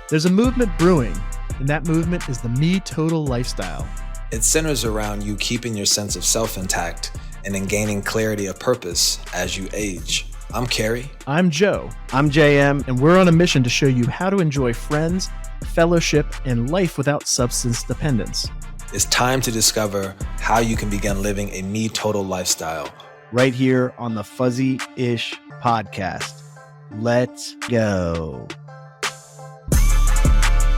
There's a movement brewing, and that movement is the Me Total lifestyle. It centers around you keeping your sense of self intact and in gaining clarity of purpose as you age. I'm Carrie. I'm Joe. I'm JM. And we're on a mission to show you how to enjoy friends, fellowship, and life without substance dependence. It's time to discover how you can begin living a Me Total lifestyle. Right here on the FUZZEE'ish podcast. Let's go.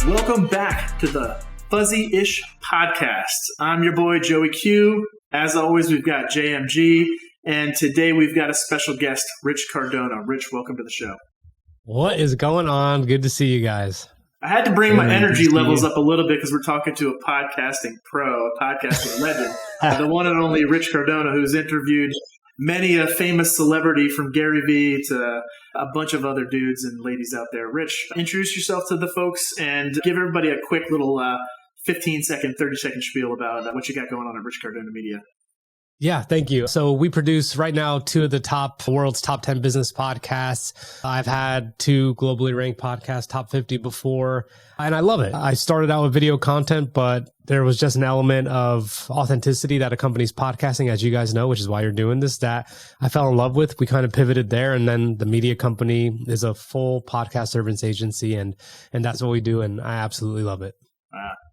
Welcome back to the FUZZEE'ish podcast. I'm your boy, Joey Q. As always, we've got JMG, and today we've got a special guest, Rich Cardona. Rich, welcome to the show. What is going on? Good to see you guys. I had to bring my energy levels up a little bit because we're talking to a podcasting pro, a podcasting legend, the one and only Rich Cardona, who's interviewed many a famous celebrity from Gary Vee to a bunch of other dudes and ladies out there. Rich, introduce yourself to the folks and give everybody a quick little 15-second, 30-second spiel about what you got going on at Rich Cardona Media. Yeah, thank you. So we produce right now two of the world's top 10 business podcasts. I've had two globally ranked podcasts, top 50 before, and I love it. I started out with video content, but there was just an element of authenticity that accompanies podcasting, as you guys know, which is why you're doing this, that I fell in love with. We kind of pivoted there, and then the media company is a full podcast service agency, and that's what we do, and I absolutely love it.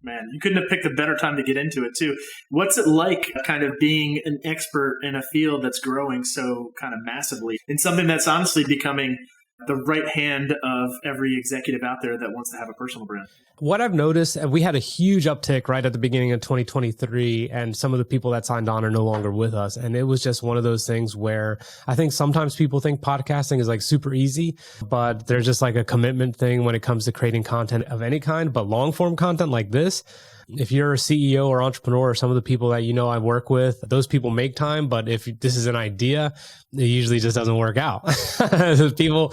Man, you couldn't have picked a better time to get into it, too. What's it like kind of being an expert in a field that's growing so kind of massively in something that's honestly becoming the right hand of every executive out there that wants to have a personal brand? What I've noticed, and we had a huge uptick right at the beginning of 2023, and some of the people that signed on are no longer with us. And it was just one of those things where I think sometimes people think podcasting is like super easy, but there's just like a commitment thing when it comes to creating content of any kind. But long form content like this, if you're a CEO or entrepreneur or some of the people that you know I work with, those people make time. But if this is an idea, it usually just doesn't work out. people,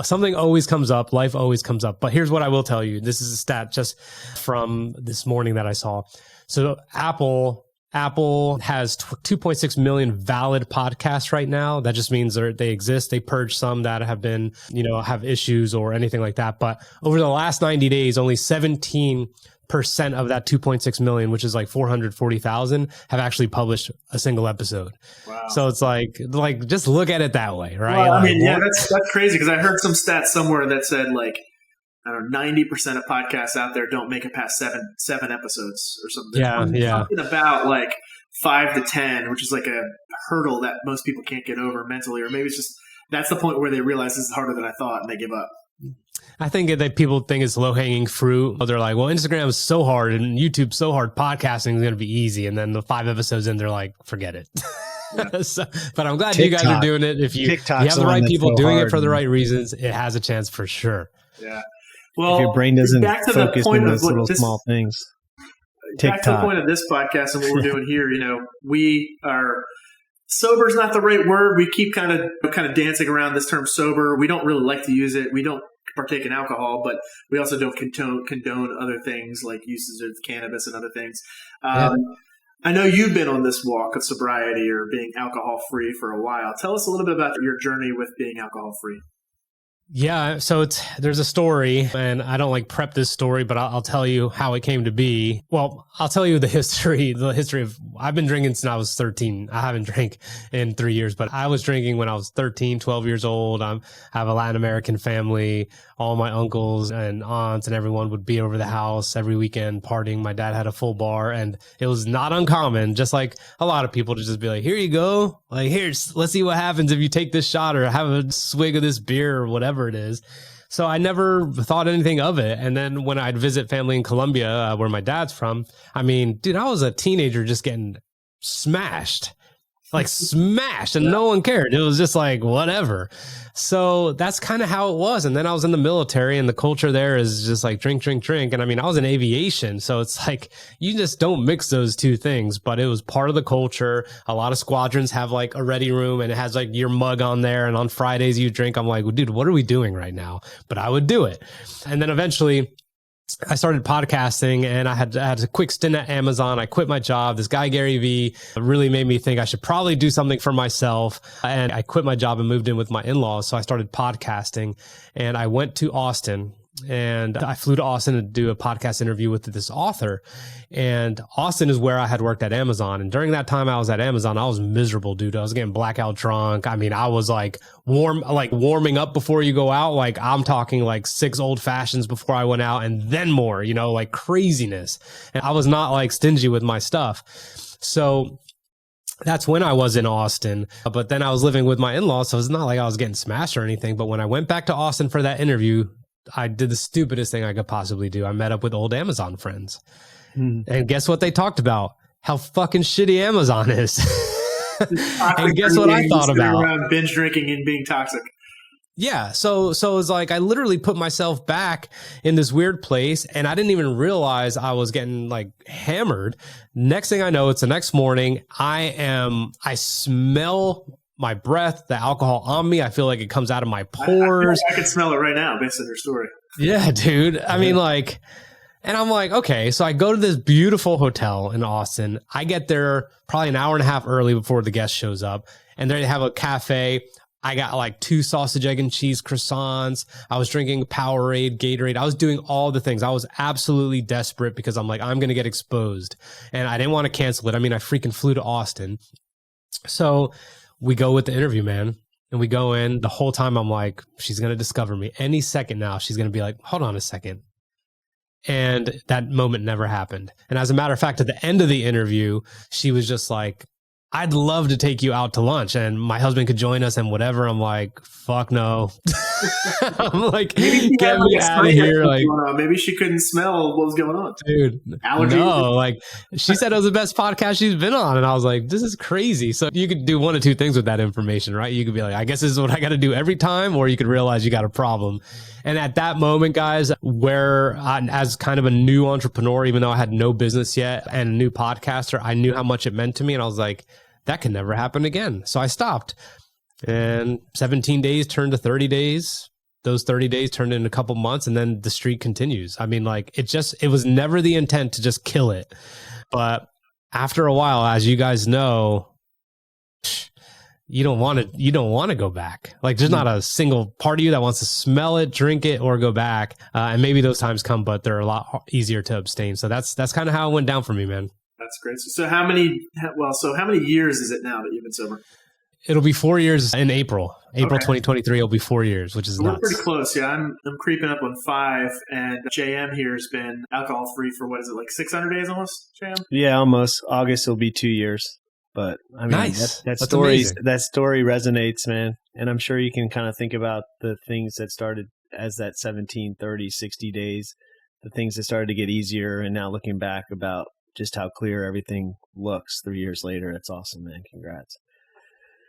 something always comes up. Life always comes up. But here's what I will tell you. This is a stat just from this morning that I saw. So Apple has 2.6 million valid podcasts right now. That just means they exist. They purge some that have been, have issues or anything like that. But over the last 90 days, only 17% of that 2.6 million, which is like 440,000, have actually published a single episode. Wow. So it's like just look at it that way, right? Well, Like, that's crazy because I heard some stats somewhere that said like, I don't know, 90% of podcasts out there don't make it past seven episodes or something. Yeah. Something about like 5 to 10, which is like a hurdle that most people can't get over mentally, or maybe it's just that's the point where they realize this is harder than I thought and they give up. I think that people think it's low hanging fruit. They're like, well, Instagram is so hard and YouTube's so hard. Podcasting is going to be easy. And then the 5 episodes in, they're like, forget it. Yeah. But I'm glad you guys are doing it. If you have the right people doing it for the right reasons, it has a chance for sure. Yeah. Well, if your brain doesn't focus on those little small things. Back to the point of this podcast and what we're doing here, we are sober is not the right word. We keep kind of dancing around this term sober. We don't really like to use it. We don't partake in alcohol, but we also don't condone other things like uses of cannabis and other things. I know you've been on this walk of sobriety or being alcohol free for a while. Tell us a little bit about your journey with being alcohol free. Yeah, so there's a story, and I don't like prep this story, but I'll tell you how it came to be. Well, I'll tell you the history of, I've been drinking since I was 13. I haven't drank in 3 years, but I was drinking when I was 13, 12 years old. I have a Latin American family. All my uncles and aunts and everyone would be over the house every weekend partying. My dad had a full bar, and it was not uncommon, just like a lot of people, to just be like, here you go. Like, let's see what happens if you take this shot or have a swig of this beer or whatever it is. So I never thought anything of it. And then when I'd visit family in Colombia, where my dad's from, I was a teenager just getting smashed. And no one cared. It was just like, whatever. So that's kind of how it was. And then I was in the military, and the culture there is just like drink. And I was in aviation. So it's like, you just don't mix those two things, but it was part of the culture. A lot of squadrons have like a ready room, and it has like your mug on there. And on Fridays you drink. I'm like, well, dude, what are we doing right now? But I would do it. And then eventually I started podcasting, and I had a quick stint at Amazon. I quit my job. This guy, Gary Vee, really made me think I should probably do something for myself. And I quit my job and moved in with my in-laws. So I started podcasting, and I went to Austin. And I flew to Austin to do a podcast interview with this author. And Austin is where I had worked at Amazon. And during that time I was at Amazon, I was miserable, dude. I was getting blackout drunk. I mean, I was like warming up before you go out. Like I'm talking like 6 old fashions before I went out and then more, you know, like craziness. And I was not like stingy with my stuff. So that's when I was in Austin, but then I was living with my in-laws. So it's not like I was getting smashed or anything. But when I went back to Austin for that interview, I did the stupidest thing I could possibly do. I met up with old Amazon friends. And guess what they talked about? How fucking shitty Amazon is. And guess what I thought about? Around binge drinking and being toxic. Yeah. So it's like I literally put myself back in this weird place, and I didn't even realize I was getting like hammered. Next thing I know, it's the next morning. I smell my breath, the alcohol on me. I feel like it comes out of my pores. I can smell it right now based on your story. Yeah, dude. I mean, like, and I'm like, okay, so I go to this beautiful hotel in Austin. I get there probably an hour and a half early before the guest shows up, and they have a cafe. I got like 2 sausage, egg, and cheese croissants. I was drinking Powerade, Gatorade. I was doing all the things. I was absolutely desperate because I'm like, I'm going to get exposed, and I didn't want to cancel it. I mean, I freaking flew to Austin. So we go with the interview, man, and we go in. The whole time I'm like, she's going to discover me. Any second now, she's going to be like, hold on a second. And that moment never happened. And as a matter of fact, at the end of the interview, she was just like, I'd love to take you out to lunch and my husband could join us and whatever. I'm like, fuck no. I'm like, get me out of here. Like, maybe she couldn't smell what was going on. Dude, allergies. No, like she said it was the best podcast she's been on. And I was like, this is crazy. So you could do one of 2 things with that information, right? You could be like, I guess this is what I got to do every time, or you could realize you got a problem. And at that moment, guys, where as kind of a new entrepreneur, even though I had no business yet and a new podcaster, I knew how much it meant to me. And I was like, that can never happen again. So I stopped. And 17 days turned to 30 days. Those 30 days turned into a couple months, and then the streak continues. I mean, like it was never the intent to just kill it. But after a while, as you guys know, you don't want to go back. Like there's not a single part of you that wants to smell it, drink it, or go back. And maybe those times come, but they're a lot easier to abstain. So that's kind of how it went down for me, man. That's great. So how many years is it now that you've been sober? It'll be 4 years in April. April 2023 will be 4 years, which is nuts. We're pretty close. Yeah, I'm creeping up on 5, and JM here has been alcohol free for what is it, like 600 days almost, JM? Yeah, almost. August will be 2 years. But I mean, nice. that story resonates, man. And I'm sure you can kind of think about the things that started as that 17, 30, 60 days, the things that started to get easier, and now looking back about just how clear everything looks 3 years later. It's awesome, man. Congrats.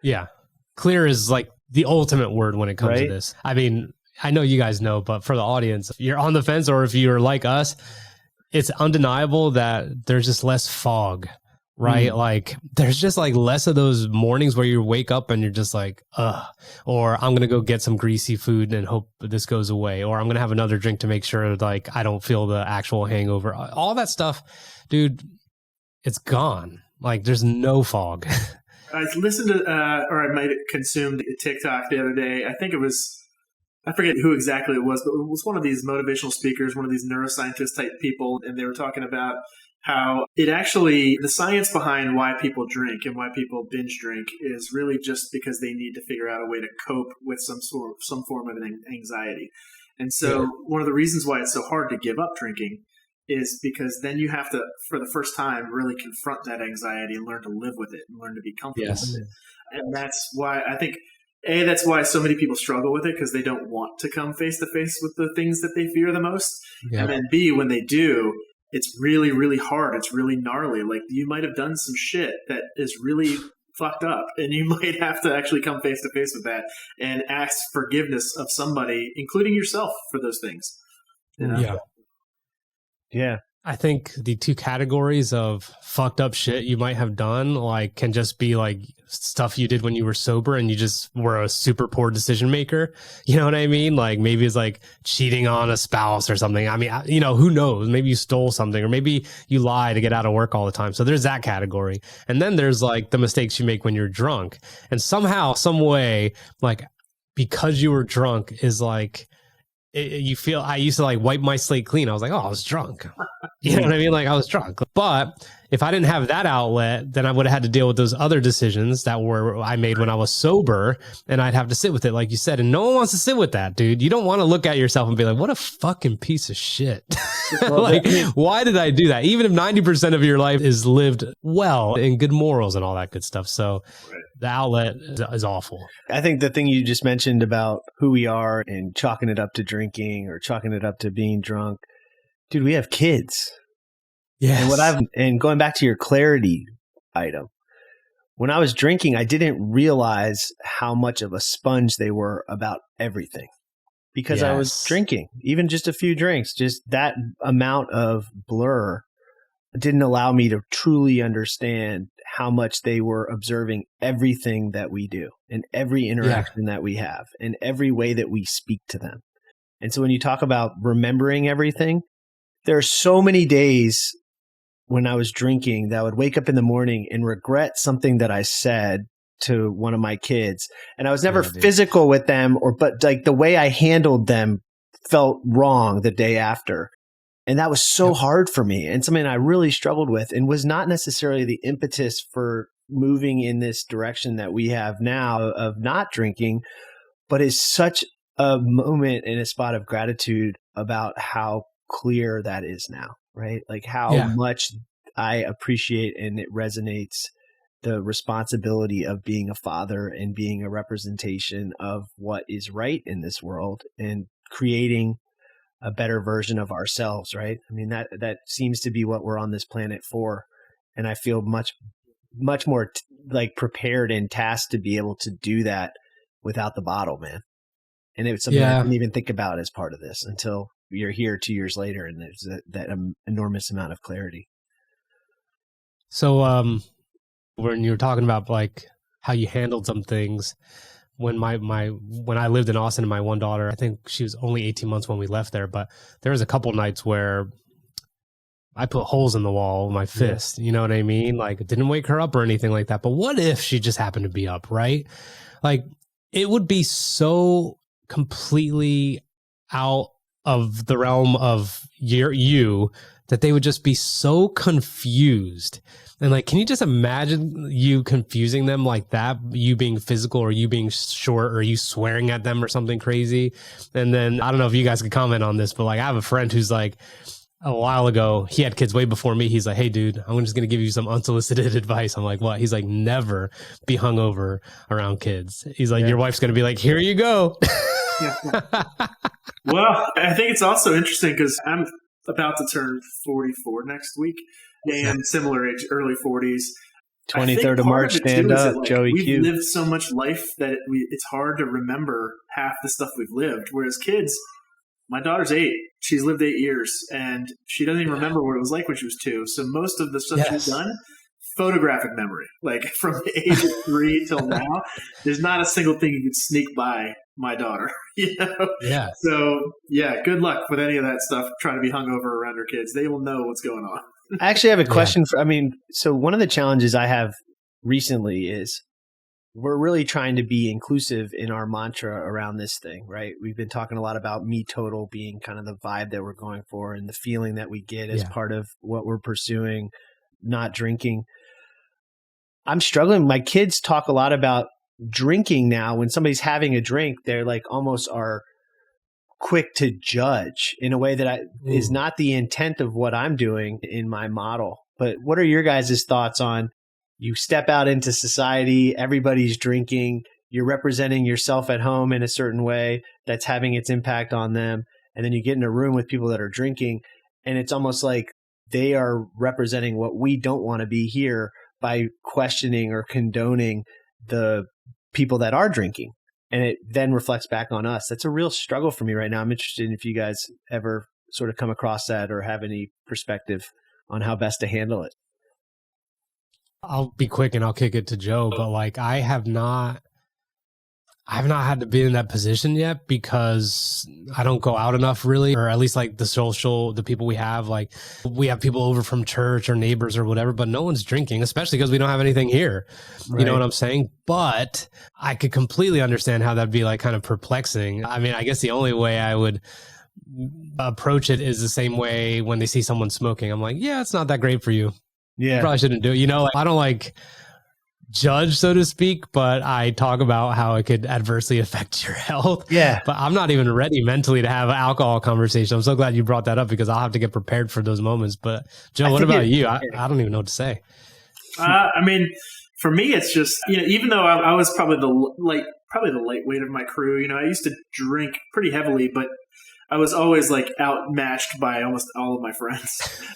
Yeah. Clear is like the ultimate word when it comes to this. I mean, I know you guys know, but for the audience, if you're on the fence or if you're like us, it's undeniable that there's just less fog, right? Like there's just like less of those mornings where you wake up and you're just like, or I'm going to go get some greasy food and hope this goes away. Or I'm going to have another drink to make sure like I don't feel the actual hangover. All that stuff, dude, it's gone. Like there's no fog. I listened to, or I might have consumed TikTok the other day. I think it was, I forget who exactly it was, but it was one of these motivational speakers, one of these neuroscientist type people. And they were talking about how it actually, the science behind why people drink and why people binge drink is really just because they need to figure out a way to cope with some form of an anxiety. And so one of the reasons why it's so hard to give up drinking is because then you have to, for the first time, really confront that anxiety and learn to live with it and learn to be comfortable with it. And that's why I think, that's why so many people struggle with it, because they don't want to come face to face with the things that they fear the most. Yeah. And then B, when they do, it's really, really hard. It's really gnarly. Like you might have done some shit that is really fucked up, and you might have to actually come face to face with that and ask forgiveness of somebody, including yourself, for those things. You know? Yeah. Yeah. I think the 2 categories of fucked up shit you might have done, like, can just be like stuff you did when you were sober and you just were a super poor decision maker. You know what I mean? Like maybe it's like cheating on a spouse or something. I mean, you know, who knows? Maybe you stole something, or maybe you lie to get out of work all the time. So there's that category. And then there's like the mistakes you make when you're drunk. And somehow, some way, like because you were drunk is like, you feel, I used to like wipe my slate clean. I was like, oh, I was drunk. You know what I mean? Like I was drunk. But if I didn't have that outlet, then I would have had to deal with those other decisions that I made when I was sober, and I'd have to sit with it, like you said. And no one wants to sit with that, dude. You don't want to look at yourself and be like, what a fucking piece of shit. Like, why did I do that? Even if 90% of your life is lived well in good morals and all that good stuff. So the outlet is awful. I think the thing you just mentioned about who we are and chalking it up to drinking or chalking it up to being drunk, dude, we have kids. Yeah. And going back to your clarity item, when I was drinking, I didn't realize how much of a sponge they were about everything because I was drinking, even just a few drinks. Just that amount of blur didn't allow me to truly understand how much they were observing everything that we do and every interaction that we have and every way that we speak to them. And so when you talk about remembering everything, there are so many days when I was drinking that I would wake up in the morning and regret something that I said to one of my kids. And I was never physical with them, but like the way I handled them felt wrong the day after. And that was so hard for me and something I really struggled with, and was not necessarily the impetus for moving in this direction that we have now of not drinking, but is such a moment and a spot of gratitude about how clear that is now, right? Like how much I appreciate, and it resonates, the responsibility of being a father and being a representation of what is right in this world and creating a better version of ourselves, right? I mean, that seems to be what we're on this planet for. And I feel much more like prepared and tasked to be able to do that without the bottle, man. And it's something I didn't even think about as part of this until you're here 2 years later, and there's that enormous amount of clarity. So when you were talking about like how you handled some things, when when I lived in Austin and my one daughter, I think she was only 18 months when we left there, but there was a couple nights where I put holes in the wall with my fist. You know what I mean? Like it didn't wake her up or anything like that. But what if she just happened to be up, right? Like it would be so completely out of the realm of you that they would just be so confused. And like, can you just imagine you confusing them like that? You being physical, or you being short, or you swearing at them or something crazy. And then I don't know if you guys could comment on this, but like I have a friend who's like, a while ago, he had kids way before me. He's like, hey dude, I'm just going to give you some unsolicited advice. I'm like, what? He's like, never be hungover around kids. He's like, your wife's going to be like, here you go. Well, I think it's also interesting because I'm about to turn 44 next week. And similar age, early 40s. 23rd of March, stand up, like Joey We've Q. lived so much life that it's hard to remember half the stuff we've lived. Whereas kids, my daughter's 8. She's lived 8 years, and she doesn't even remember what it was like when she was 2. So most of the stuff she's done, photographic memory. Like from the age of 3 till now, there's not a single thing you can sneak by my daughter. You know? Yeah. So good luck with any of that stuff. Trying to be hungover around her kids. They will know what's going on. I actually have a question so one of the challenges I have recently is we're really trying to be inclusive in our mantra around this thing, right? We've been talking a lot about me total being kind of the vibe that we're going for and the feeling that we get as part of what we're pursuing, not drinking. I'm struggling. My kids talk a lot about drinking now. When somebody's having a drink, they're like almost are quick to judge in a way that is not the intent of what I'm doing in my model. But what are your guys' thoughts on, you step out into society, everybody's drinking, you're representing yourself at home in a certain way that's having its impact on them, and then you get in a room with people that are drinking, and it's almost like they are representing what we don't want to be here by questioning or condoning the people that are drinking. And it then reflects back on us. That's a real struggle for me right now. I'm interested in if you guys ever sort of come across that or have any perspective on how best to handle it. I'll be quick and I'll kick it to Joe, but like I have not had to be in that position yet because I don't go out enough really, or at least like the people we have people over from church or neighbors or whatever, but no one's drinking, especially because we don't have anything here. Right. You know what I'm saying? But I could completely understand how that'd be like kind of perplexing. I mean, I guess the only way I would approach it is the same way when they see someone smoking. I'm like, yeah, it's not that great for you. Yeah. You probably shouldn't do it. You know, like, I don't like judge, so to speak, but I talk about how it could adversely affect your health. Yeah. But I'm not even ready mentally to have an alcohol conversation. I'm so glad you brought that up because I'll have to get prepared for those moments. But Joe, what about you? I don't even know what to say. I mean, for me, it's just, you know, even though I was probably the lightweight of my crew, you know, I used to drink pretty heavily, but I was always like outmatched by almost all of my friends.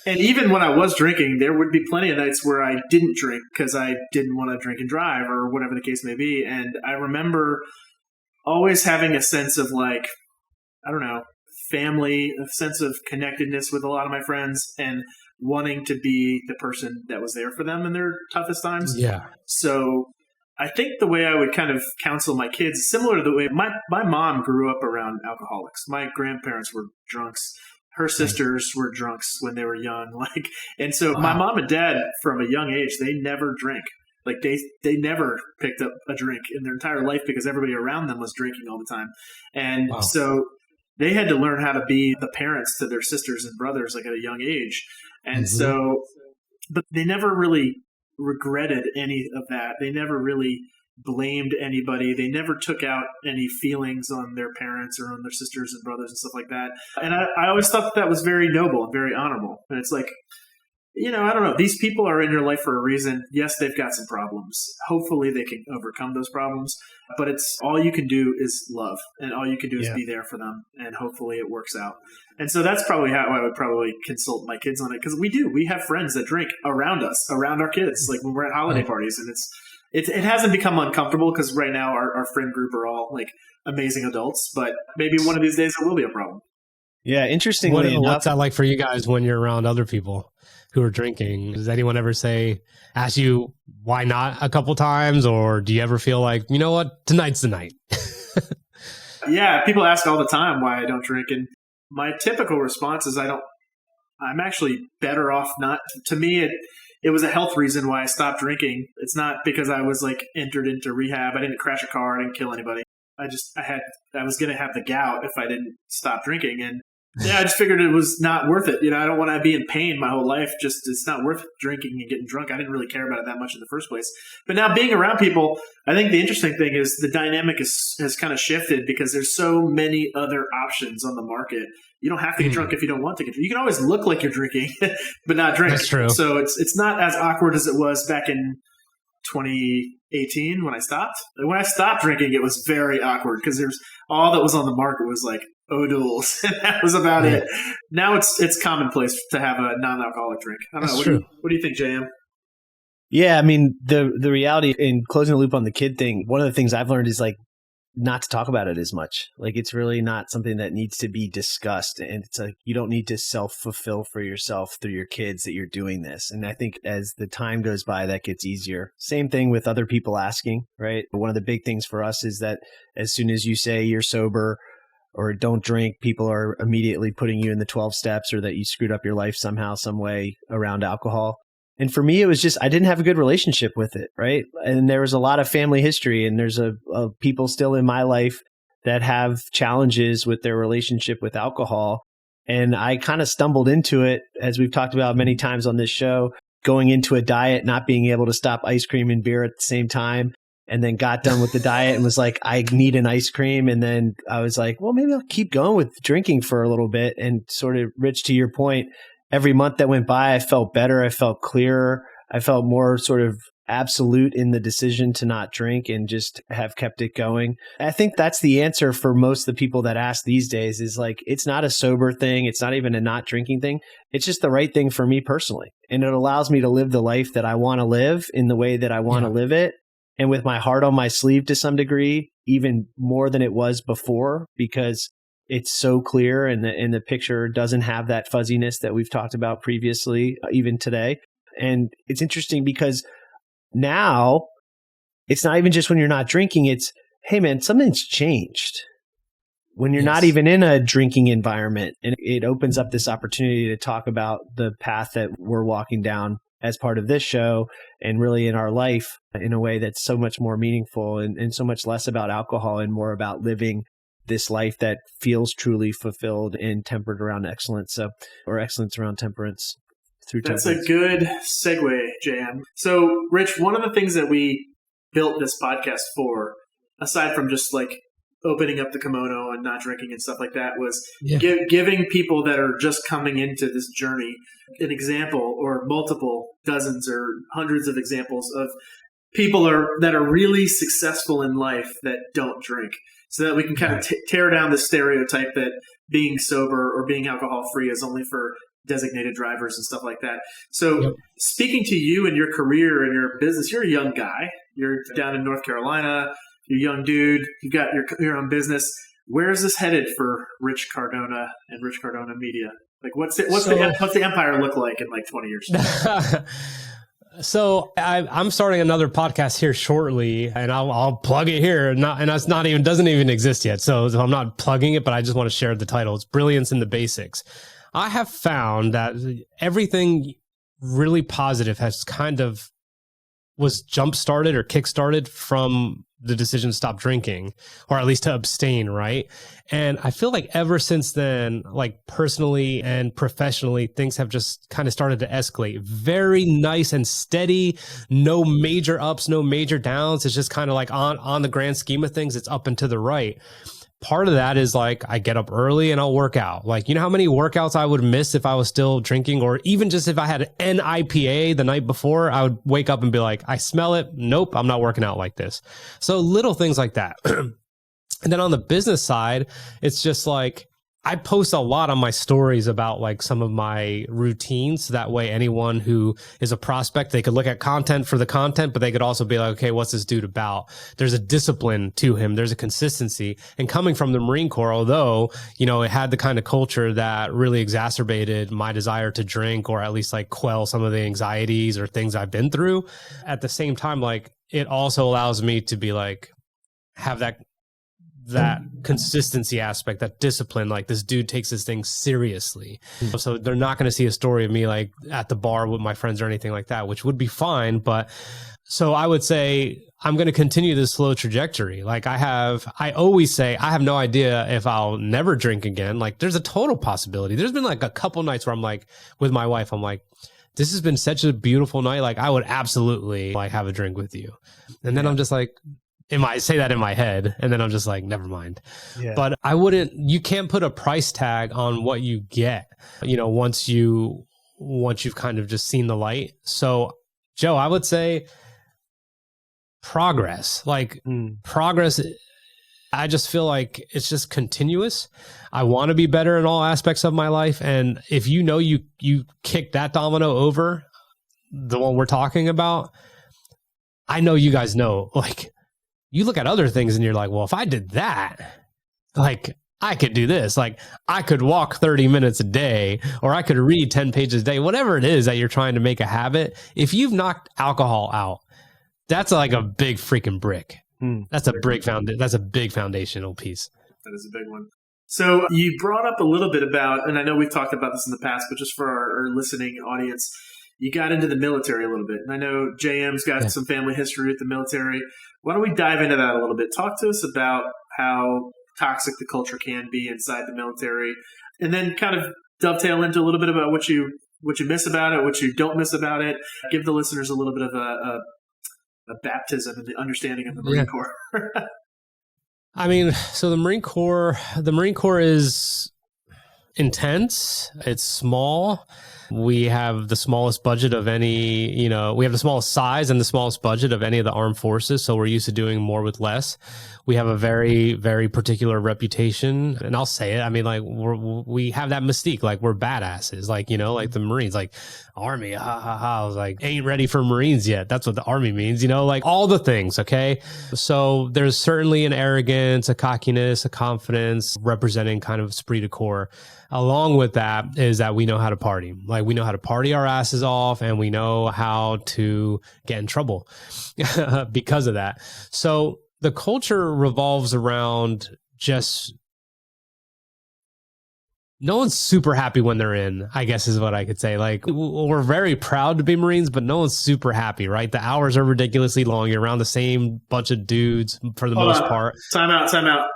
And even when I was drinking, there would be plenty of nights where I didn't drink because I didn't want to drink and drive or whatever the case may be. And I remember always having a sense of like, I don't know, family, a sense of connectedness with a lot of my friends and wanting to be the person that was there for them in their toughest times. Yeah. So I think the way I would kind of counsel my kids is similar to the way my mom grew up around alcoholics. My grandparents were drunks. Her sisters were drunks when they were young. And so my mom and dad from a young age, they never drank. Like they never picked up a drink in their entire life because everybody around them was drinking all the time. And so they had to learn how to be the parents to their sisters and brothers like at a young age. And so, but they never really regretted any of that. They never really blamed anybody. They never took out any feelings on their parents or on their sisters and brothers and stuff like that. And I always thought that was very noble and very honorable. And it's like, you know, I don't know. These people are in your life for a reason. Yes, they've got some problems. Hopefully they can overcome those problems. But it's all you can do is love. And all you can do is be there for them. And hopefully it works out. And so that's probably how I would probably consult my kids on it. Because we have friends that drink around us, around our kids, like when we're at holiday parties. And it hasn't become uncomfortable because right now our friend group are all like amazing adults. But maybe one of these days it will be a problem. Yeah, interestingly enough. What's that like for you guys when you're around other people who are drinking? Does anyone ever ask you why not a couple times? Or do you ever feel like, you know what, tonight's the night? Yeah, people ask all the time why I don't drink. And my typical response is I'm actually better off not. To me, it was a health reason why I stopped drinking. It's not because I was like entered into rehab. I didn't crash a car. I didn't kill anybody. I was going to have the gout if I didn't stop drinking. And yeah, I just figured it was not worth it. You know, I don't want to be in pain my whole life. Just it's not worth drinking and getting drunk. I didn't really care about it that much in the first place. But now being around people, I think the interesting thing is the dynamic has kind of shifted because there's so many other options on the market. You don't have to get drunk if you don't want to get drunk. You can always look like you're drinking, but not drink. That's true. So it's not as awkward as it was back in 2018 when I stopped. When I stopped drinking, it was very awkward because there's all that was on the market was like O'Doul's, and that was about it. Now it's commonplace to have a non-alcoholic drink. I don't know. What do you think, JM? Yeah, I mean, the reality in closing the loop on the kid thing, one of the things I've learned is like not to talk about it as much. Like it's really not something that needs to be discussed. And it's like you don't need to self-fulfill for yourself through your kids that you're doing this. And I think as the time goes by, that gets easier. Same thing with other people asking, right? One of the big things for us is that as soon as you say you're sober or don't drink, people are immediately putting you in the 12 steps or that you screwed up your life somehow, some way around alcohol. And for me, it was just, I didn't have a good relationship with it, right? And there was a lot of family history and there's a people still in my life that have challenges with their relationship with alcohol. And I kind of stumbled into it, as we've talked about many times on this show, going into a diet, not being able to stop ice cream and beer at the same time. And then got done with the diet and was like, I need an ice cream. And then I was like, well, maybe I'll keep going with drinking for a little bit. And sort of, Rich, to your point, every month that went by, I felt better. I felt clearer. I felt more sort of absolute in the decision to not drink and just have kept it going. I think that's the answer for most of the people that ask these days is like, it's not a sober thing. It's not even a not drinking thing. It's just the right thing for me personally. And it allows me to live the life that I want to live in the way that I want to live it. And with my heart on my sleeve to some degree, even more than it was before, because it's so clear and the picture doesn't have that fuzziness that we've talked about previously, even today. And it's interesting because now it's not even just when you're not drinking, it's, hey man, something's changed. When you're not even in a drinking environment, and it opens up this opportunity to talk about the path that we're walking down as part of this show and really in our life in a way that's so much more meaningful and so much less about alcohol and more about living this life that feels truly fulfilled and tempered around excellence, or excellence around temperance through temperance. That's a good segue, JM. So, Rich, one of the things that we built this podcast for, aside from just like opening up the kimono and not drinking and stuff like that, was giving people that are just coming into this journey an example, or multiple dozens or hundreds of examples of people that are really successful in life that don't drink, so that we can kind of tear down the stereotype that being sober or being alcohol free is only for designated drivers and stuff like that. So speaking to you and your career and your business, you're a young guy. You're down in North Carolina. You're a young dude. You've got your own business. Where is this headed for Rich Cardona and Rich Cardona Media? Like, what's the empire look like in like 20 years? So I'm starting another podcast here shortly, and I'll plug it here. And it's doesn't even exist yet. So I'm not plugging it, but I just want to share the title. It's Brilliance in the Basics. I have found that everything really positive has kind of was jump-started or kick-started from the decision to stop drinking, or at least to abstain, right? And I feel like ever since then, like personally and professionally, things have just kind of started to escalate. Very nice and steady, no major ups, no major downs. It's just kind of like on the grand scheme of things, it's up and to the right. Part of that is like I get up early and I'll work out. Like, you know how many workouts I would miss if I was still drinking, or even just if I had an IPA the night before, I would wake up and be like, I smell it. Nope, I'm not working out like this. So little things like that. And then on the business side, it's just like I post a lot on my stories about like some of my routines. That way anyone who is a prospect, they could look at content for the content, but they could also be like, okay, what's this dude about? There's a discipline to him. There's a consistency. And coming from the Marine Corps, although, you know, it had the kind of culture that really exacerbated my desire to drink, or at least like quell some of the anxieties or things I've been through. At the same time, like it also allows me to be like, have that consistency aspect, that discipline. Like this dude takes this thing seriously. So they're not going to see a story of me like at the bar with my friends or anything like that, which would be fine. But so I would say I'm going to continue this slow trajectory. Like I always say, I have no idea if I'll never drink again. Like there's a total possibility. There's been like a couple nights where I'm like with my wife, I'm like, this has been such a beautiful night. Like I would absolutely like have a drink with you. And then I'm just like, I say that in my head, and then I'm just like, never mind. Yeah. But you can't put a price tag on what you get, you know, once you've kind of just seen the light. So Joe, I would say progress, progress. I just feel like it's just continuous. I want to be better in all aspects of my life. And if you know, you kick that domino over, the one we're talking about, I know you guys know, like, you look at other things and you're like, well, if I did that, like I could do this, like I could walk 30 minutes a day, or I could read 10 pages a day, whatever it is that you're trying to make a habit. If you've knocked alcohol out, that's like a big freaking brick. That's a big foundational piece. That is a big one. So you brought up a little bit about, and I know we've talked about this in the past, but just for our listening audience, you got into the military a little bit. And I know JM's got some family history with the military. Why don't we dive into that a little bit? Talk to us about how toxic the culture can be inside the military, and then kind of dovetail into a little bit about what you miss about it, what you don't miss about it. Give the listeners a little bit of a baptism in the understanding of the Marine Corps. I mean, so the Marine Corps is intense. It's small. We have the smallest budget of any, we have the smallest size and the smallest budget of any of the armed forces. So we're used to doing more with less. We have a very, very particular reputation, and I'll say it. I mean, like we have that mystique, like we're badasses, like, like the Marines, like Army, I was like, ain't ready for Marines yet. That's what the Army means, like all the things. Okay. So there's certainly an arrogance, a cockiness, a confidence representing kind of esprit de corps. Along with that is that we know how to party. Like Like we know how to party our asses off and we know how to get in trouble because of that. So the culture revolves around just no one's super happy when they're in, I guess is what I could say. Like we're very proud to be Marines, but no one's super happy, right? The hours are ridiculously long. You're around the same bunch of dudes for the most part. Time out.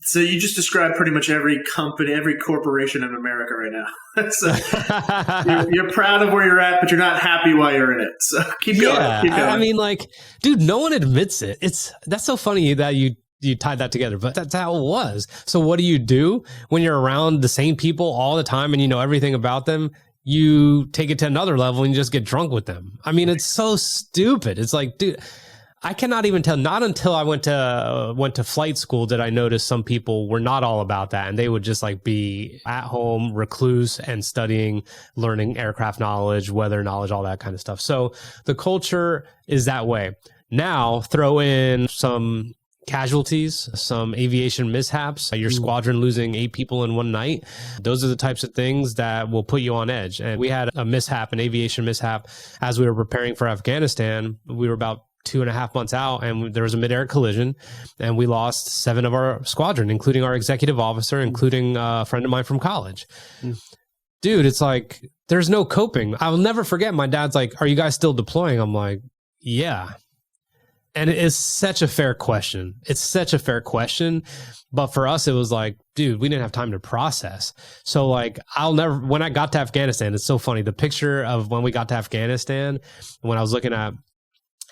So you just described pretty much every company, every corporation in America right now. So you're proud of where you're at, but you're not happy while you're in it. So keep going. I mean, like, dude, no one admits it. That's so funny that you tied that together, but that's how it was. So what do you do when you're around the same people all the time and you know everything about them? You take it to another level and you just get drunk with them. I mean, it's so stupid. It's like, dude, I cannot even tell. Not until I went to flight school did I notice some people were not all about that, and they would just like be at home, recluse, and studying, learning aircraft knowledge, weather knowledge, all that kind of stuff. So the culture is that way. Now throw in some casualties, some aviation mishaps, your squadron losing 8 people in one night. Those are the types of things that will put you on edge. And we had an aviation mishap as we were preparing for Afghanistan. We were about 2.5 months out and there was a mid-air collision and we lost 7 of our squadron, including our executive officer, including a friend of mine from college. Dude, it's like, there's no coping. I will never forget. My dad's like, "Are you guys still deploying?" I'm like, "Yeah." And it is such a fair question. It's such a fair question. But for us, it was like, dude, we didn't have time to process. So like, when I got to Afghanistan, it's so funny. The picture of when we got to Afghanistan, when I was looking at,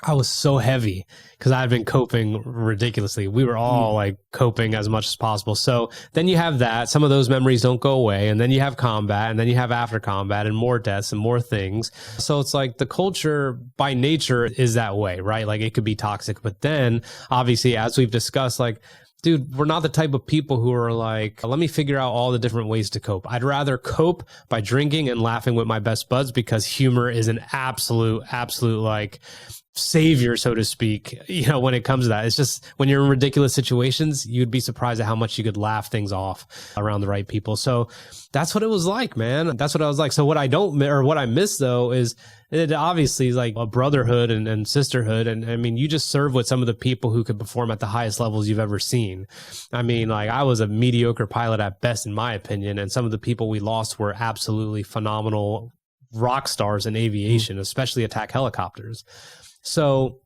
I was so heavy because I had been coping ridiculously. We were all like coping as much as possible. So then you have that. Some of those memories don't go away. And then you have combat, and then you have after combat and more deaths and more things. So it's like the culture by nature is that way, right? Like it could be toxic. But then obviously, as we've discussed, like, dude, we're not the type of people who are like, let me figure out all the different ways to cope. I'd rather cope by drinking and laughing with my best buds because humor is an absolute like savior, so to speak, you know, when it comes to that. It's just when you're in ridiculous situations, you'd be surprised at how much you could laugh things off around the right people. So that's what it was like, man. That's what I was like. So what I miss though is it obviously is like a brotherhood and sisterhood. And I mean, you just serve with some of the people who could perform at the highest levels you've ever seen. I mean, like I was a mediocre pilot at best, in my opinion. And some of the people we lost were absolutely phenomenal rock stars in aviation, especially attack helicopters. So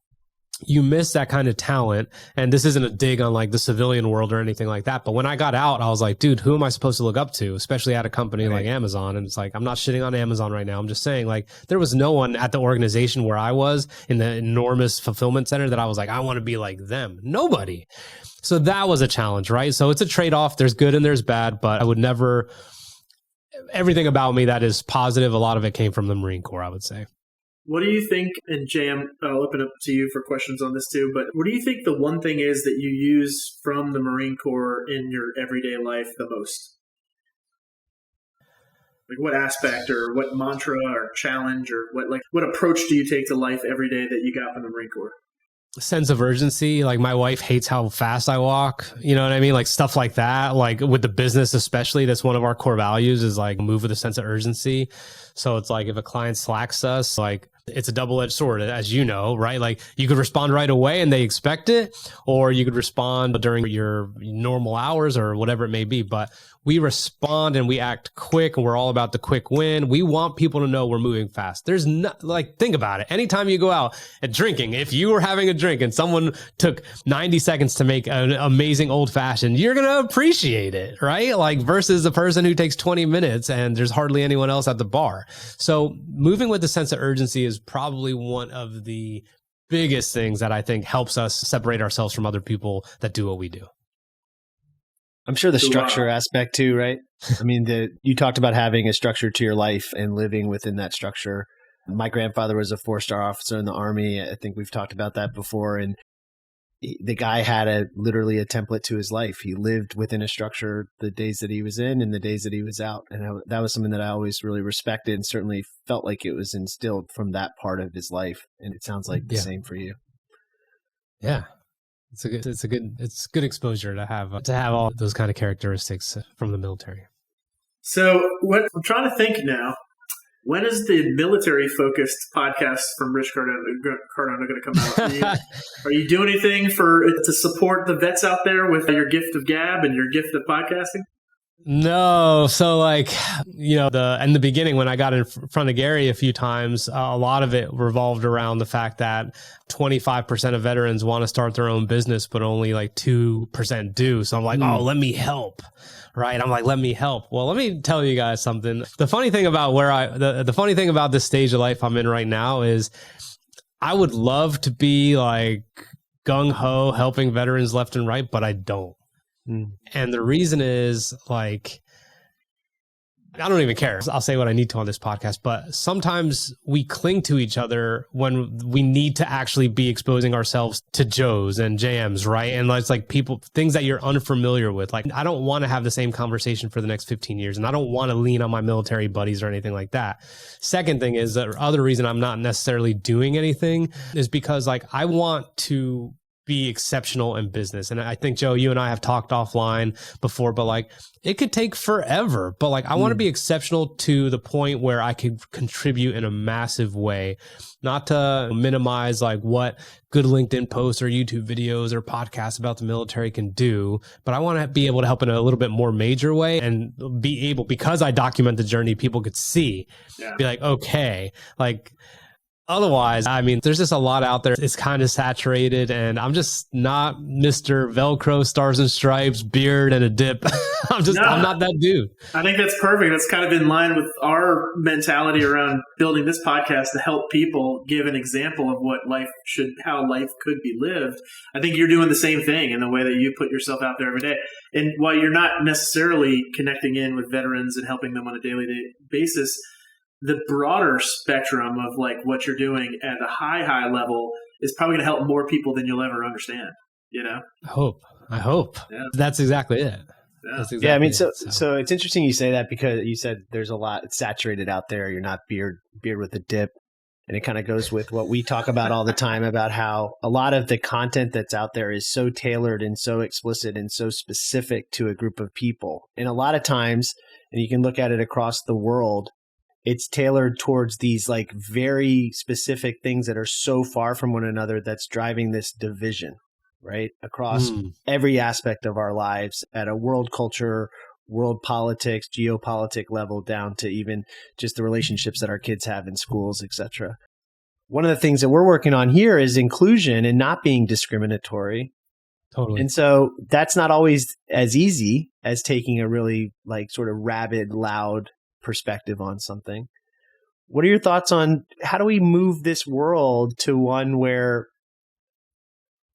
you miss that kind of talent. And this isn't a dig on like the civilian world or anything like that. But when I got out, I was like, dude, who am I supposed to look up to, especially at a company like Amazon? And it's like, I'm not shitting on Amazon right now. I'm just saying, like, there was no one at the organization where I was in the enormous fulfillment center that I was like, I want to be like them. Nobody. So that was a challenge, right? So it's a trade-off. There's good and there's bad, but I would never, everything about me that is positive, a lot of it came from the Marine Corps, I would say. What do you think, and Jay, I'll open up to you for questions on this too, but what do you think the one thing is that you use from the Marine Corps in your everyday life the most? Like what aspect or what mantra or challenge or what approach do you take to life every day that you got from the Marine Corps? Sense of urgency. Like my wife hates how fast I walk. You know what I mean? Like stuff like that. Like with the business, especially, that's one of our core values is like move with a sense of urgency. So it's like if a client slacks us, like it's a double-edged sword, as you know, right? Like you could respond right away and they expect it, or you could respond during your normal hours or whatever it may be. But we respond and we act quick, and we're all about the quick win. We want people to know we're moving fast. There's not, like, think about it. Anytime you go out and drinking, if you were having a drink and someone took 90 seconds to make an amazing old fashioned, you're going to appreciate it, right? Like versus a person who takes 20 minutes and there's hardly anyone else at the bar. So moving with a sense of urgency is probably one of the biggest things that I think helps us separate ourselves from other people that do what we do. I'm sure the structure aspect too, right? I mean, you talked about having a structure to your life and living within that structure. My grandfather was a 4-star officer in the Army. I think we've talked about that before. And the guy had literally a template to his life. He lived within a structure the days that he was in and the days that he was out. And that was something that I always really respected and certainly felt like it was instilled from that part of his life. And it sounds like the same for you. Yeah. It's good exposure to have all those kind of characteristics from the military. So what I'm trying to think now, when is the military-focused podcast from Rich Cardona going to come out? Are you doing anything to support the vets out there with your gift of gab and your gift of podcasting? No. So like, in the beginning when I got in front of Gary a few times, a lot of it revolved around the fact that 25% of veterans want to start their own business, but only like 2% do. So I'm like, oh, let me help. Right. I'm like, let me help. Well, let me tell you guys something. The funny thing about the funny thing about this stage of life I'm in right now is I would love to be like gung ho helping veterans left and right, but I don't. And the reason is like, I don't even care. I'll say what I need to on this podcast, but sometimes we cling to each other when we need to actually be exposing ourselves to Joes and JMs, right? And it's like things that you're unfamiliar with. Like, I don't want to have the same conversation for the next 15 years, and I don't want to lean on my military buddies or anything like that. Second thing is, the other reason I'm not necessarily doing anything is because like I want to be exceptional in business. And I think, Joe, you and I have talked offline before, but like it could take forever, but like I want to be exceptional to the point where I could contribute in a massive way, not to minimize like what good LinkedIn posts or YouTube videos or podcasts about the military can do, but I want to be able to help in a little bit more major way and be able, because I document the journey, people could see, be like, okay, like, otherwise, I mean, there's just a lot out there. It's kind of saturated, and I'm just not Mr. Velcro, stars and stripes, beard, and a dip. I'm not that dude. I think that's perfect. That's kind of in line with our mentality around building this podcast to help people give an example of how life could be lived. I think you're doing the same thing in the way that you put yourself out there every day. And while you're not necessarily connecting in with veterans and helping them on a daily basis, the broader spectrum of like what you're doing at a high level is probably going to help more people than you'll ever understand, I hope. Yeah. That's exactly it. Yeah. I mean, so it's interesting you say that, because you said there's a lot, it's saturated out there. You're not beard with a dip. And it kind of goes with what we talk about all the time about how a lot of the content that's out there is so tailored and so explicit and so specific to a group of people. And a lot of times, and you can look at it across the world, it's tailored towards these like very specific things that are so far from one another that's driving this division, right? Across every aspect of our lives at a world culture, world politics, geopolitic level, down to even just the relationships that our kids have in schools, etc. One of the things that we're working on here is inclusion and not being discriminatory. Totally. And so that's not always as easy as taking a really like sort of rabid, loud perspective on something. What are your thoughts on how do we move this world to one where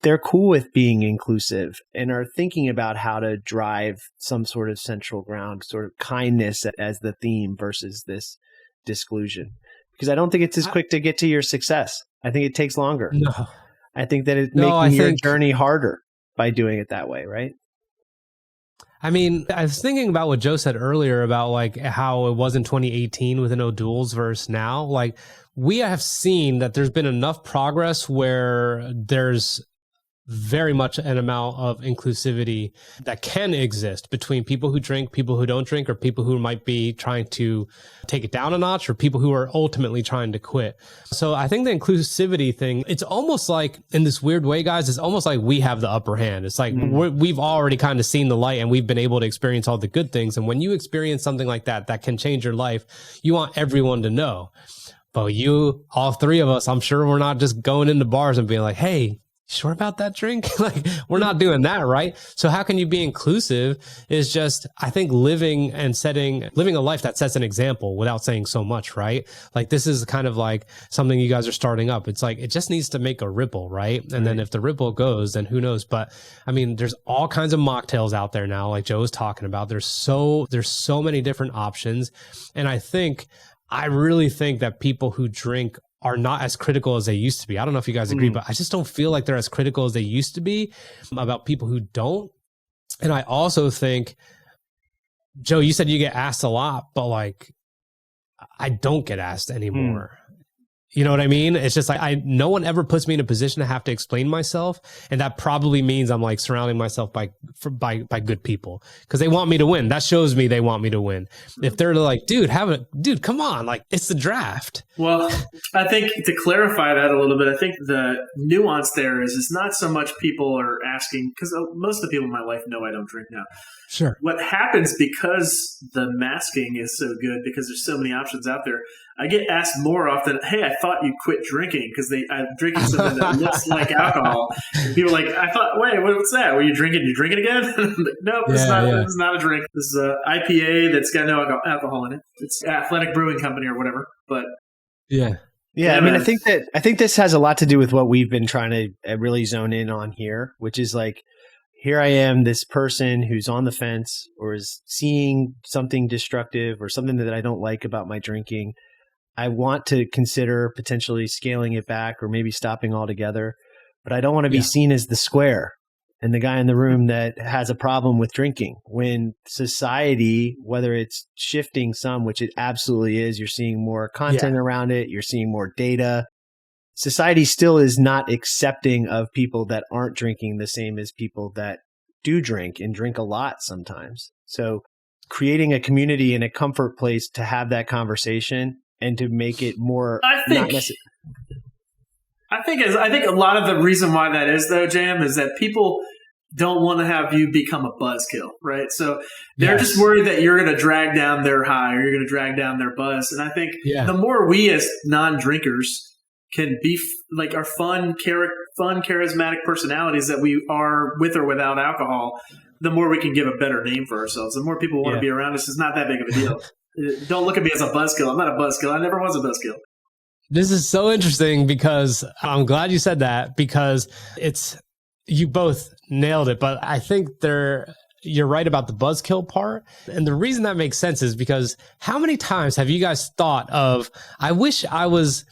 they're cool with being inclusive and are thinking about how to drive some sort of central ground, sort of kindness as the theme versus this disclusion? Because I don't think it's as quick to get to your success. I think it takes longer. No. I think that it's making your journey harder by doing it that way, right? I mean, I was thinking about what Joe said earlier about like how it was in 2018 with an O'Doul's versus now. Like we have seen that there's been enough progress where there's very much an amount of inclusivity that can exist between people who drink, people who don't drink, or people who might be trying to take it down a notch, or people who are ultimately trying to quit. So I think the inclusivity thing, it's almost like in this weird way, guys, it's almost like we have the upper hand. It's like we've already kind of seen the light and we've been able to experience all the good things. And when you experience something like that, that can change your life, you want everyone to know. But all three of us, I'm sure we're not just going into bars and being like, hey, sure about that drink? Like, we're not doing that, right? So how can you be inclusive is just, I think, living a life that sets an example without saying so much, right? Like, this is kind of like something you guys are starting up. It's like, it just needs to make a ripple, right? And then if the ripple goes, then who knows? But I mean, there's all kinds of mocktails out there now, like Joe was talking about. There's so many different options. And I really think that people who drink are not as critical as they used to be. I don't know if you guys agree, but I just don't feel like they're as critical as they used to be about people who don't. And I also think, Joe, you said you get asked a lot, but like, I don't get asked anymore. You know what I mean? It's just like no one ever puts me in a position to have to explain myself, and that probably means I'm like surrounding myself by good people because they want me to win. That shows me they want me to win. If they're like, dude, come on, like it's the draft. Well, I think to clarify that a little bit, I think the nuance there is it's not so much people are asking, because most of the people in my life know I don't drink now. Sure. What happens because the masking is so good, because there's so many options out there, I get asked more often, hey, I thought you quit drinking because I'm drinking something that looks like alcohol. And people are like, I thought, wait, what's that? Were you drinking? You drinking again? Like, nope, this is not a drink. This is an IPA that's got no alcohol in it. It's Athletic Brewing Company or whatever. But yeah. I mean, I think this has a lot to do with what we've been trying to really zone in on here, which is like, here I am, this person who's on the fence or is seeing something destructive or something that I don't like about my drinking. I want to consider potentially scaling it back or maybe stopping altogether, but I don't want to be seen as the square and the guy in the room that has a problem with drinking. When society, whether it's shifting some, which it absolutely is, you're seeing more content around it, you're seeing more data. Society still is not accepting of people that aren't drinking the same as people that do drink and drink a lot sometimes. So creating a community and a comfort place to have that conversation and to make it more. I think a lot of the reason why that is, though, Jam, is that people don't want to have you become a buzzkill, right? So they're just worried that you're going to drag down their high or you're going to drag down their buzz. And I think the more we as non-drinkers can be like our fun, charismatic personalities that we are with or without alcohol, the more we can give a better name for ourselves. The more people want to be around us, it's not that big of a deal. Don't look at me as a buzzkill. I'm not a buzzkill. I never was a buzzkill. This is so interesting because I'm glad you said that, because you both nailed it. But I think you're right about the buzzkill part. And the reason that makes sense is because how many times have you guys thought of, I wish I was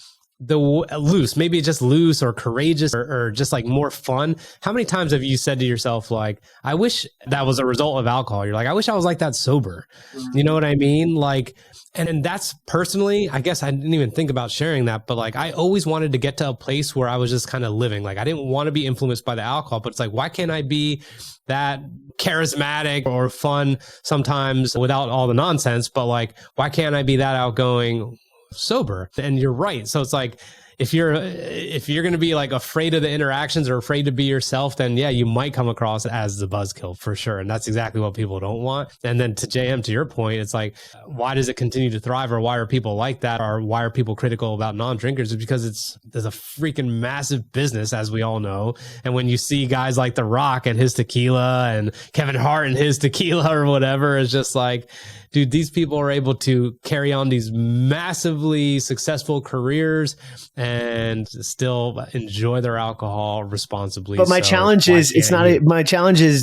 loose, maybe just loose or courageous or just like more fun? How many times have you said to yourself, like, I wish that was a result of alcohol? You're like, I wish I was like that sober. You know what I mean? Like, and that's personally, I guess I didn't even think about sharing that, but like, I always wanted to get to a place where I was just kind of living. Like, I didn't want to be influenced by the alcohol, but it's like, why can't I be that charismatic or fun sometimes without all the nonsense? But like, why can't I be that outgoing sober? And you're right. So it's like, if you're going to be like afraid of the interactions or afraid to be yourself, then you might come across as the buzzkill for sure. And that's exactly what people don't want. And then to JM, to your point, it's like, why does it continue to thrive, or why are people like that, or why are people critical about non-drinkers? It's because there's a freaking massive business, as we all know. And when you see guys like The Rock and his tequila and Kevin Hart and his tequila or whatever, it's just like, dude, these people are able to carry on these massively successful careers and still enjoy their alcohol responsibly. But my challenge is,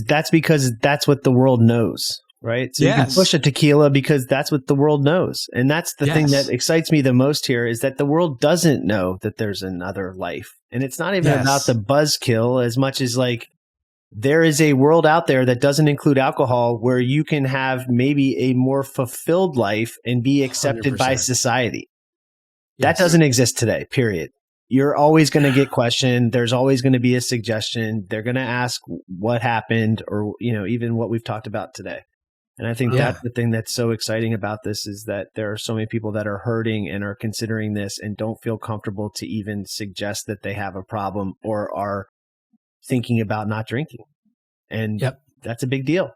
that's because that's what the world knows, right? So you can push a tequila because that's what the world knows. And that's the thing that excites me the most here, is that the world doesn't know that there's another life. And it's not even about the buzzkill as much as like, there is a world out there that doesn't include alcohol where you can have maybe a more fulfilled life and be accepted 100%. By society. That doesn't exist today, period. You're always going to get questioned. There's always going to be a suggestion. They're going to ask what happened, or, even what we've talked about today. And I think that's the thing that's so exciting about this, is that there are so many people that are hurting and are considering this and don't feel comfortable to even suggest that they have a problem or are thinking about not drinking. And that's a big deal,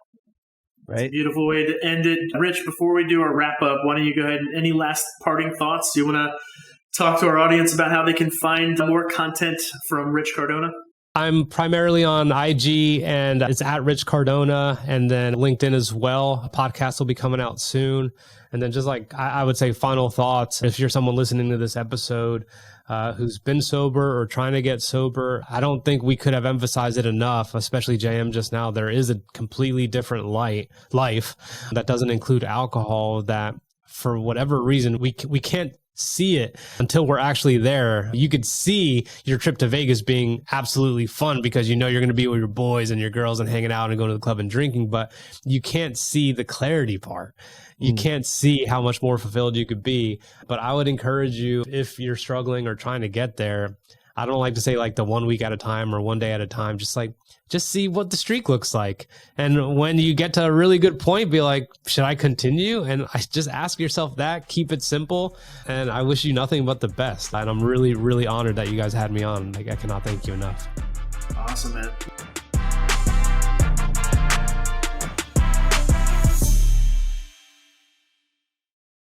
right? It's a beautiful way to end it. Rich, before we do our wrap up, why don't you go ahead and any last parting thoughts? Do you want to talk to our audience about how they can find more content from Rich Cardona? I'm primarily on IG, and it's at Rich Cardona, and then LinkedIn as well. A podcast will be coming out soon. And then just like, I would say final thoughts. If you're someone listening to this episode who's been sober or trying to get sober, I don't think we could have emphasized it enough, especially JM just now. There is a completely different life that doesn't include alcohol, that for whatever reason, we can't see it until we're actually there. You could see your trip to Vegas being absolutely fun because you know you're going to be with your boys and your girls and hanging out and going to the club and drinking, but you can't see the clarity part. You can't see how much more fulfilled you could be. But I would encourage you, if you're struggling or trying to get there, I don't like to say like the 1 week at a time or 1 day at a time, just see what the streak looks like. And when you get to a really good point, be like, should I continue? And I just ask yourself that, keep it simple. And I wish you nothing but the best. And I'm really, really honored that you guys had me on. Like, I cannot thank you enough. Awesome, man.